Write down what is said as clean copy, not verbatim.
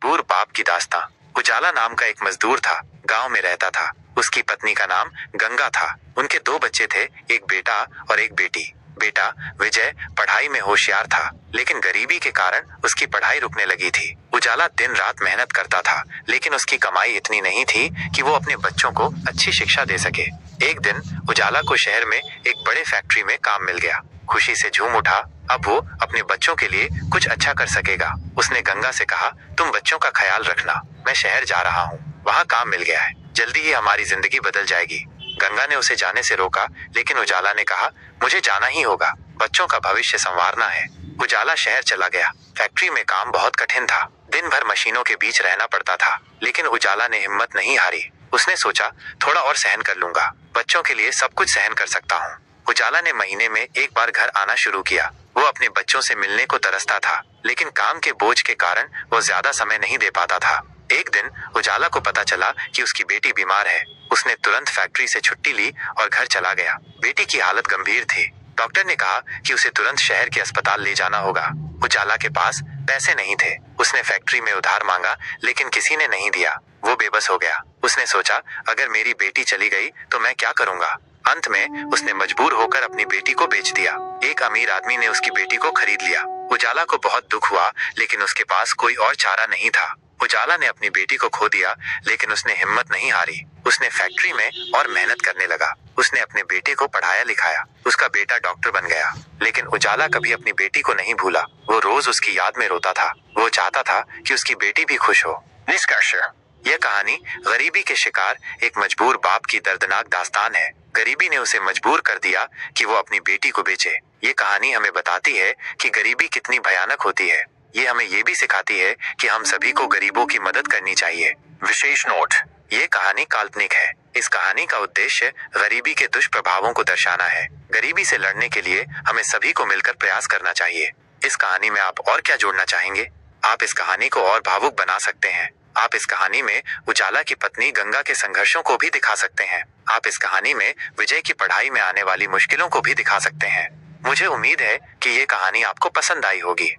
मजबूर बाप की दास्तां। उजाला नाम का एक मजदूर था, गांव में रहता था। उसकी पत्नी का नाम गंगा था। उनके दो बच्चे थे, एक बेटा और एक बेटी। बेटा विजय पढ़ाई में होशियार था, लेकिन गरीबी के कारण उसकी पढ़ाई रुकने लगी थी। उजाला दिन रात मेहनत करता था, लेकिन उसकी कमाई इतनी नहीं थी कि वो अपने बच्चों को अच्छी शिक्षा दे सके। एक दिन उजाला को शहर में एक बड़े फैक्ट्री में काम मिल गया। खुशी से झूम उठा, अब वो अपने बच्चों के लिए कुछ अच्छा कर सकेगा। उसने गंगा से कहा, तुम बच्चों का ख्याल रखना, मैं शहर जा रहा हूँ, वहाँ काम मिल गया है, जल्दी ही हमारी जिंदगी बदल जाएगी। गंगा ने उसे जाने से रोका, लेकिन उजाला ने कहा, मुझे जाना ही होगा, बच्चों का भविष्य संवारना है। उजाला शहर चला गया। फैक्ट्री में काम बहुत कठिन था, दिन भर मशीनों के बीच रहना पड़ता था, लेकिन उजाला ने हिम्मत नहीं हारी। उसने सोचा, थोड़ा और सहन कर लूंगा, बच्चों के लिए सब कुछ सहन कर सकता हूँ। उजाला ने महीने में एक बार घर आना शुरू किया। वो अपने बच्चों से मिलने को तरसता था, लेकिन काम के बोझ के कारण वो ज्यादा समय नहीं दे पाता था। एक दिन उजाला को पता चला कि उसकी बेटी बीमार है। उसने तुरंत फैक्ट्री से छुट्टी ली और घर चला गया। बेटी की हालत गंभीर थी। डॉक्टर ने कहा कि उसे तुरंत शहर के अस्पताल ले जाना होगा। उजाला के पास पैसे नहीं थे। उसने फैक्ट्री में उधार मांगा, लेकिन किसी ने नहीं दिया। वो बेबस हो गया। उसने सोचा, अगर मेरी बेटी चली गई तो मैं क्या करूंगा। अंत में उसने मजबूर होकर अपनी बेटी को बेच दिया। एक अमीर आदमी ने उसकी बेटी को खरीद लिया। उजाला को बहुत दुख हुआ, लेकिन उसके पास कोई और चारा नहीं था। उजाला ने अपनी बेटी को खो दिया, लेकिन उसने हिम्मत नहीं हारी। उसने फैक्ट्री में और मेहनत करने लगा। उसने अपने बेटे को पढ़ाया लिखाया। उसका बेटा डॉक्टर बन गया, लेकिन उजाला कभी अपनी बेटी को नहीं भूला। वो रोज उसकी याद में रोता था। वो चाहता था कि उसकी बेटी भी खुश हो। निष्कर्ष, यह कहानी गरीबी के शिकार एक मजबूर बाप की दर्दनाक दास्तान है। गरीबी ने उसे मजबूर कर दिया कि वो अपनी बेटी को बेचे। ये कहानी हमें बताती है कि गरीबी कितनी भयानक होती है। ये हमें ये भी सिखाती है कि हम सभी को गरीबों की मदद करनी चाहिए। विशेष नोट, ये कहानी काल्पनिक है। इस कहानी का उद्देश्य गरीबी के दुष्प्रभावों को दर्शाना है। गरीबी से लड़ने के लिए हमें सभी को मिलकर प्रयास करना चाहिए। इस कहानी में आप और क्या जोड़ना चाहेंगे? आप इस कहानी को और भावुक बना सकते हैं। आप इस कहानी में उजाला की पत्नी गंगा के संघर्षों को भी दिखा सकते हैं। आप इस कहानी में विजय की पढ़ाई में आने वाली मुश्किलों को भी दिखा सकते हैं। मुझे उम्मीद है कि ये कहानी आपको पसंद आई होगी।